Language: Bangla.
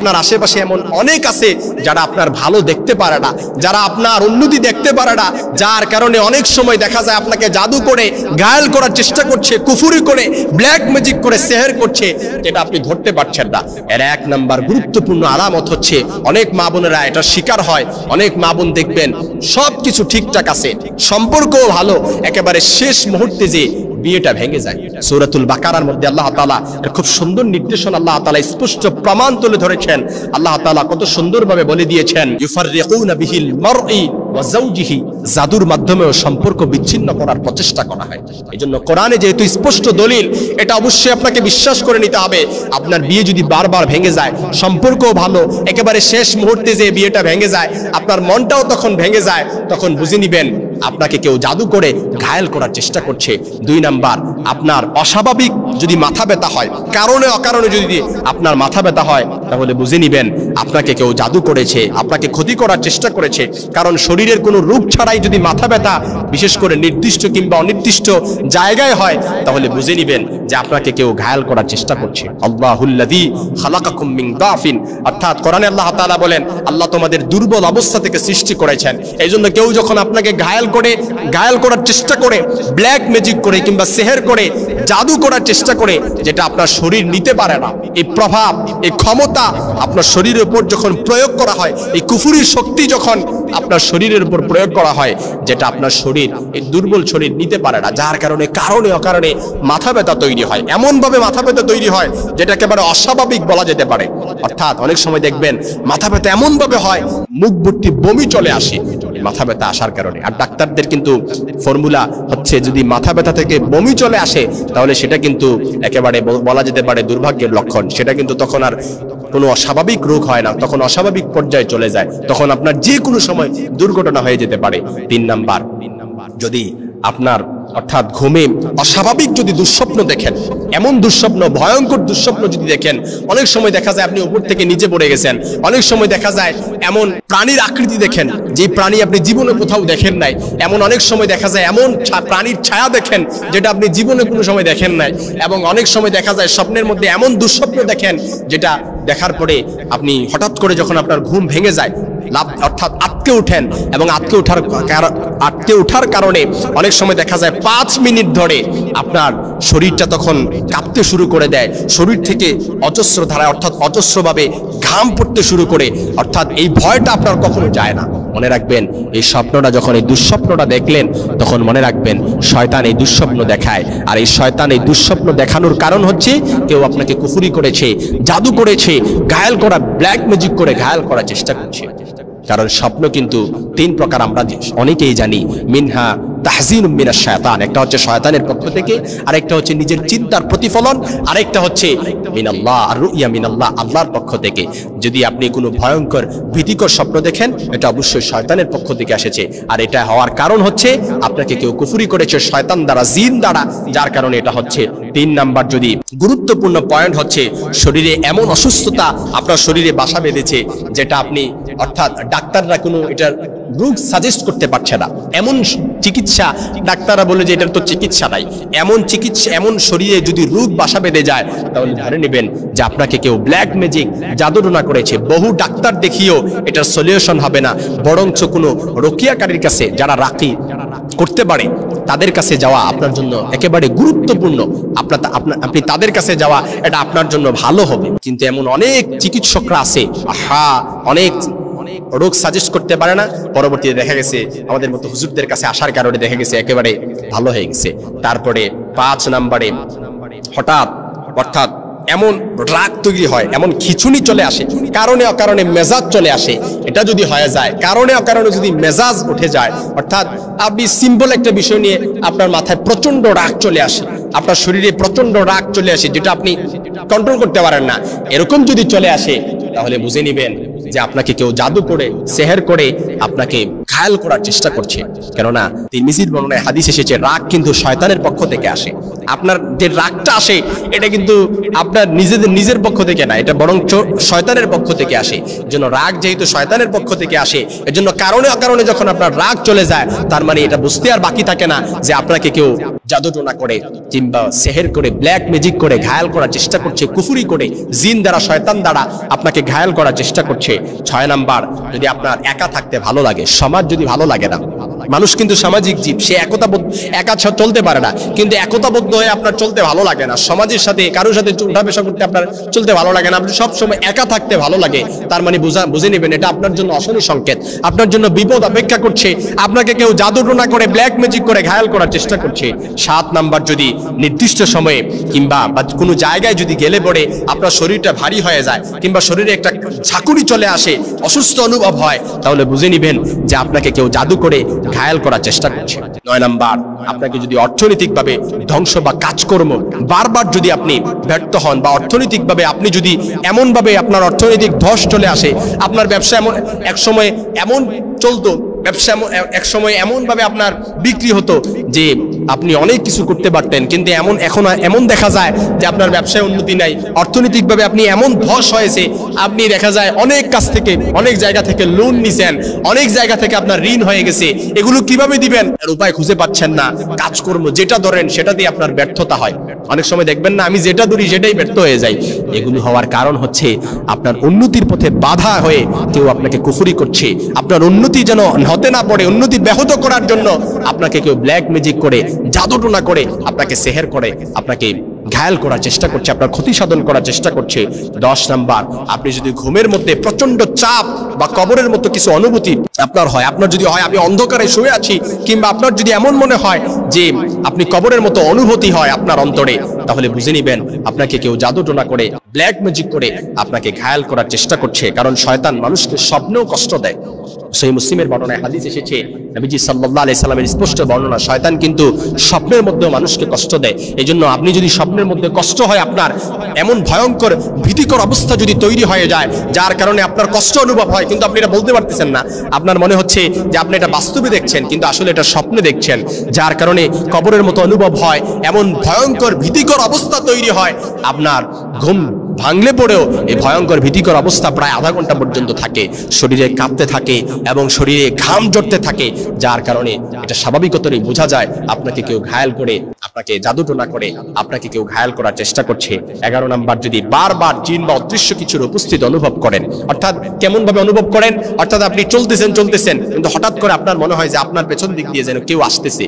আপনার আশেপাশে এমন অনেক আছে যারা আপনার ভালো দেখতে পারে না, যারা আপনার উন্নতি দেখতে পারে না, যার কারণে অনেক সময় দেখা যায় আপনাকে জাদু করে ঘায়েল করার চেষ্টা করছে, কুফরি করে, ব্ল্যাক ম্যাজিক করে, সেহের করছে, যেটা আপনি ধরতে পারছেন না। এর এক নাম্বার গুরুত্বপূর্ণ আলামত হচ্ছে অনেক মা বোনেরা এটা শিকার হয়। অনেক মা বোন দেখবেন সবকিছু ঠিকঠাক আছে, সম্পর্কও ভালো, একেবারে শেষ মুহূর্তে যে বিয়েটা ভেঙে যায়। সূরাতুল বাকারার মধ্যে আল্লাহ তাআলা এর খুব সুন্দর নির্দেশনা, আল্লাহ তাআলা স্পষ্ট প্রমাণ তুলে ধরেছেন। আল্লাহ তাআলা কত সুন্দরভাবে বলে দিয়েছেন, ইউফাররিকুনা বিহিল মারই ওয়া যাওজিহি, জাদুর মাধ্যমেও সম্পর্ক বিচ্ছিন্ন করার প্রচেষ্টা করা হয়। এইজন্য কোরআনে যেহেতু স্পষ্ট দলিল, এটা অবশ্যই আপনাকে বিশ্বাস করে নিতে হবে। আপনার বিয়ে যদি বারবার ভেঙে যায়, সম্পর্কও ভালো, একেবারে শেষ মুহূর্তে যে বিয়েটা ভেঙে যায়, আপনার মনটাও তখন ভেঙে যায়, তখন বুঝে নিবেন আপনাকে কেউ জাদু করে ঘায়েল করার চেষ্টা করছে। দুই নাম্বার, আপনার অস্বাভাবিক যদি মাথা ব্যথা হয়, কারণে অকারণে যদি আপনার মাথা ব্যথা হয়, তাহলে বুঝে নিবেন আপনাকে কেউ জাদু করেছে, আপনাকে ক্ষতি করার চেষ্টা করেছে। কারণ শরীরের কোনো রোগ ছাড়াই যদি মাথা ব্যথা বিশেষ করে নির্দিষ্ট কিংবা অনির্দিষ্ট জায়গায় হয়, তাহলে বুঝে নিবেন যে আপনাকে কেউ ঘায়েল করার চেষ্টা করছে। আল্লাহুল্লাযী খালাকাকুম মিন দাফিন, অর্থাৎ কোরআনে আল্লাহ তাআলা বলেন আল্লাহ তোমাদের দুর্বল অবস্থা থেকে সৃষ্টি করেছেন। এইজন্য কেউ যখন আপনাকে ঘায়েল করার চেষ্টা করে, ব্ল্যাক ম্যাজিক করে কিংবা সেহের করে, জাদু করার চেষ্টা করে, যেটা আপনার শরীর নিতে পারে না, এই প্রভাব, এই ক্ষমতা আপনার শরীরের উপর যখন প্রয়োগ করা হয়, এই কুফুরির শক্তি যখন আপনার শরীরের উপর প্রয়োগ করা হয়, যেটা আপনার শরীর, এই দুর্বল শরীর নিতে পারে না, যার কারণে অকারণে মাথা ব্যথা তৈরি হয়। এমন ভাবে মাথা ব্যথা তৈরি হয় যেটা একেবারে অস্বাভাবিক বলা যেতে পারে। অর্থাৎ অনেক সময় দেখবেন মাথা ব্যথা এমন ভাবে হয় মুখ ভর্তি বমি চলে আসে মাথা ব্যথা আসার কারণে। আর ডাক্তারদের কিন্তু ফর্মুলা হচ্ছে, যদি মাথা ব্যথা থেকে বমি চলে আসে, তাহলে সেটা কিন্তু একেবারে বলা যেতে পারে দুর্ভাগ্যের লক্ষণ। সেটা কিন্তু তখন আর কোনো অস্বাভাবিক রোগ হয় না, তখন অস্বাভাবিক পর্যায়ে চলে যায়, তখন আপনার যে কোনো সময় দুর্ঘটনা হয়ে যেতে পারে। তিন নাম্বার, যদি আপনার অর্থাৎ ঘুমে অস্বাভাবিক যদি দুঃস্বপ্ন দেখেন, এমন দুঃস্বপ্ন, ভয়ঙ্কর দুঃস্বপ্ন যদি দেখেন, অনেক সময় দেখা যায় আপনি উপর থেকে নিচে পড়ে গেছেন, অনেক সময় দেখা যায় এমন প্রাণীর আকৃতি দেখেন যে প্রাণী আপনি জীবনে কোথাও দেখেন নাই, এমন অনেক সময় দেখা যায় এমন প্রাণীর ছায়া দেখেন যেটা আপনি জীবনে কোনো সময় দেখেন নাই, এবং অনেক সময় দেখা যায় স্বপ্নের মধ্যে এমন দুঃস্বপ্ন দেখেন যেটা দেখার পরে আপনি হঠাৎ করে যখন আপনার ঘুম ভেঙে যায়, অর্থাৎ আটকে উঠেন, এবং আটকে ওঠার কারণে অনেক সময় দেখা যায় 5 মিনিট ধরে আপনার শরীরটা তখন কাঁপতে শুরু করে দেয়, শরীর থেকে অজস্র ধারায় অর্থাৎ অজস্রভাবে ঘাম পড়তে শুরু করে, অর্থাৎ এই ভয়টা আপনার কখনো যায় না। মনে রাখবেন, এই স্বপ্নটা যখন, এই দুঃস্বপ্নটা দেখলেন, তখন মনে রাখবেন শয়তান এই দুঃস্বপ্ন দেখায়। আর এই শয়তান এই দুঃস্বপ্ন দেখানোর কারণ হচ্ছে কেউ আপনাকে কুফরি করেছে, জাদু করেছে, ঘায়েল করা, ব্ল্যাক ম্যাজিক করে ঘায়েল করার চেষ্টা করছে। কারণ স্বপ্ন কিন্তু 3 প্রকার, আমরা অনেকেই জানি। মিনহা তাহজিনুম মিনাশ শায়তান, একটা হচ্ছে শয়তানের পক্ষ থেকে, আরেকটা হচ্ছে নিজের চিন্তার প্রতিফলন, আরেকটা হচ্ছে মিনাল্লাহ, আর রুইয়া মিনাল্লাহ, আল্লাহর পক্ষ থেকে। যদি আপনি কোনো ভয়ঙ্কর ভীতিকর স্বপ্ন দেখেন, এটা অবশ্যই শয়তানের পক্ষ থেকে এসেছে। আর এটা হওয়ার কারণ হচ্ছে আপনাকে কেউ কুফরি করেছে শয়তান দ্বারা, জিন দ্বারা, যার কারণে এটা হচ্ছে। 3 নাম্বার যদি গুরুত্বপূর্ণ পয়েন্ট হচ্ছে, শরীরে এমন অসুস্থতা আপনার শরীরে বাসা বেঁধেছে যেটা আপনি, অর্থাৎ ডাক্তাররা কোনো এটার রোগ সাজেস্ট করতে পারছে না, এমন চিকিৎসা ডাক্তাররা বলে যে এটার তো চিকিৎসা নাই, এমন চিকিৎসা, এমন শরীরে যদি রোগ বাসা বেঁধে যায়, তাহলে ধরে নেবেন যে আপনাকে কেউ ব্ল্যাক ম্যাজিক, জাদুটোনা করেছে। বহু ডাক্তার দেখিয়েও এটার সলিউশন হবে না, বরঞ্চ কোনো রকিয়াকারীর কাছে, যারা রাকি করতে পারে, তাদের কাছে যাওয়া আপনার জন্য একেবারে গুরুত্বপূর্ণ। আপনি তাদের কাছে যাওয়া, এটা আপনার জন্য ভালো হবে। কিন্তু এমন অনেক চিকিৎসকরা আছে, অনেক রোগ সাজেস্ট করতে পারে না, পরবর্তীতে দেখা গেছে আমাদের মতো হুজুরদের কাছে আসার কারণে দেখা গেছে একেবারে ভালো হয়ে গেছে। তারপরে 5 নাম্বারে হঠাৎ, অর্থাৎ এমন রাগ তৈরি হয়, এমন খিচুনি চলে আসে, কারণে অকারণে মেজাজ চলে আসে। এটা যদি হয়ে যায়, কারণে অকারণে যদি মেজাজ উঠে যায়, অর্থাৎ আপনি সিম্পল একটা বিষয় নিয়ে আপনার মাথায় প্রচন্ড রাগ চলে আসে, আপনার শরীরে প্রচন্ড রাগ চলে আসে, যেটা আপনি কন্ট্রোল করতে পারেন না, এরকম যদি চলে আসে, তাহলে বুঝে নিবেন যে আপনাকে কেউ জাদু করে, সেহের করে আপনাকে ঘায়েল করার চেষ্টা করছে। কেননা তিরমিজির বর্ণনায় হাদিস এসেছে, রাগ কিন্তু শয়তানের পক্ষ থেকে আসে। আপনার যে রাগটা আসে এটা কিন্তু আপনার নিজের পক্ষ থেকে না, এটা বরং শয়তানের পক্ষ থেকে আসে। এজন্য রাগ যেহেতু শয়তানের পক্ষ থেকে আসে, এজন্য কারণে অকারণে যখন আপনার রাগ চলে যায়, তার মানে এটা বুঝতে আর বাকি থাকে না যে আপনাকে কেউ জাদুটোনা করে কিংবা সেহের করে, ব্ল্যাক ম্যাজিক করে ঘায়াল করার চেষ্টা করছে, কুফুরি করে, জিন দ্বারা, শয়তান দ্বারা আপনাকে ঘায়াল করার চেষ্টা করছে। 6 নাম্বার, যদি আপনার একা থাকতে ভালো লাগে, সমাজ যদি ভালো লাগে না, মানুষ কিন্তু সামাজিক জীব, সে একা চলতে পারে না, কিন্তু একতাবদ্ধ হয়ে আপনার চলতে ভালো লাগে না, সমাজের সাথে কারোর সাথে উঠা বসা করতে আপনার চলতে ভালো লাগে না, আপনি সবসময় একা থাকতে ভালো লাগে, তার মানে বুঝে নেবেন এটা আপনার জন্য অশনি সংকেত, আপনার জন্য বিপদ অপেক্ষা করছে, আপনাকে কেউ জাদুটোনা করে, ব্ল্যাক ম্যাজিক করে ঘায়াল করার চেষ্টা করছে। 7 নাম্বার, যদি নির্দিষ্ট সময়ে কিংবা কোনো জায়গায় যদি গেলে পড়ে আপনার শরীরটা ভারী হয়ে যায় কিংবা শরীরে একটা ঝাঁকুনি চলে আসে, অসুস্থ অনুভব হয়, তাহলে বুঝে নিবেন যে আপনাকে কেউ জাদু করে ঘায়াল করার চেষ্টা করছে। 9 নাম্বার, আপনাকে যদি অর্থনৈতিকভাবে ধ্বংস বা কাজকর্ম বারবার যদি আপনি ব্যর্থ হন, বা অর্থনৈতিকভাবে আপনি যদি এমনভাবে আপনার অর্থনৈতিক ধস চলে আসে, আপনার ব্যবসা এমন এক সময় এমন চলতো, ব্যবসা এক সময় এমন ভাবে আপনার বিক্রি হতো যে আপনি অনেক কিছু করতে পারতেন, কিন্তু এখন এমন দেখা যায় যে আপনার ব্যবসায় উন্নতি নাই, অর্থনৈতিকভাবে আপনি এমন ধস হয়েছে, আপনি দেখা যায় অনেক কাছ থেকে, অনেক জায়গা থেকে লোন নিছেন, অনেক জায়গা থেকে আপনার ঋণ হয়ে গেছে, এগুলো কিভাবে দিবেন এর উপায় খুঁজে পাচ্ছেন না, কাজকর্ম যেটা ধরেন সেটা দিয়ে আপনার ব্যর্থতা হয়, অনেক সময় দেখবেন না আমি যেটা ধরি সেটাই ব্যর্থ হয়ে যায়। এগুলো হওয়ার কারণ হচ্ছে আপনার উন্নতির পথে বাধা হয়ে কেউ আপনাকে কুফরি করছে, আপনার উন্নতি যেন হতে না পারে, উন্নতি ব্যাহত করার জন্য আপনাকে কেউ ব্ল্যাক ম্যাজিক করে, জাদুটোনা করে, আপনাকে সেহের করে, আপনাকে ঘায়াল করার চেষ্টা করছে, আপনার ক্ষতি সাধন করার চেষ্টা করছে। 10 নাম্বার, আপনি যদি ঘুমের মধ্যে প্রচন্ড চাপ বা কবরের মতো কিছু অনুভূতি আপনার যদি হয় আমি অন্ধকারে শুয়ে আছি, কিংবা আপনার যদি এমন মনে হয় যে আপনি কবরের মতো অনুভূতি হয় আপনার অন্তরে, তাহলে বুঝে নিবেন আপনাকে কেউ জাদুটোনা করে, ব্ল্যাক ম্যাজিক করে আপনাকে ঘায়াল করার চেষ্টা করছে। কারণ শয়তান মানুষকে স্বপ্নেও কষ্ট দেয়। সহিহ মুসলিমের বর্ণনায় হাদিস এসেছে, নবীজি সাল্লাল্লাহু আলাইহি সাল্লামের স্পষ্ট বর্ণনা, শয়তান কিন্তু স্বপ্নের মধ্যে মানুষকে কষ্ট দেয়। এজন্য আপনি যদি স্বপ্নের মধ্যে কষ্ট হয়, আপনার এমন ভয়ঙ্কর ভীতিকর অবস্থা যদি তৈরি হয়ে যায়, যার কারণে আপনার কষ্ট অনুভব হয়, কিন্তু আপনি এটা বলতে পারতেছেন না, আপনার মনে হচ্ছে যে আপনি এটা বাস্তবে দেখছেন, কিন্তু আসলে এটা স্বপ্নে দেখছেন, যার কারণে কবরের মতো অনুভব হয়, এমন ভয়ঙ্কর ভীতিকর অবস্থা তৈরি হয়, আপনার ঘুম ভাঙলে পড়েও এই ভয়ঙ্কর ভীতিকর অবস্থা প্রায় আধা ঘন্টা পর্যন্ত থাকে, শরীরে কাঁপতে থাকে এবং শরীরে ঘাম জড়তে থাকে, যার কারণে এটা স্বাভাবিকতই বোঝা যায় আপনাকে কেউ ঘায়াল করে, আপনাকে জাদুটোনা করে আপনাকে কেউ ঘায়াল করার চেষ্টা করছে। 11 নাম্বার, যদি বারবার জিন বা অদৃশ্য কিছুর উপস্থিত অনুভব করেন, অর্থাৎ কেমন ভাবে অনুভব করেন, অর্থাৎ আপনি চলতেছেন কিন্তু হঠাৎ করে আপনার মনে হয় যে আপনার পেছন দিক দিয়ে যেন কেউ আসতেছে,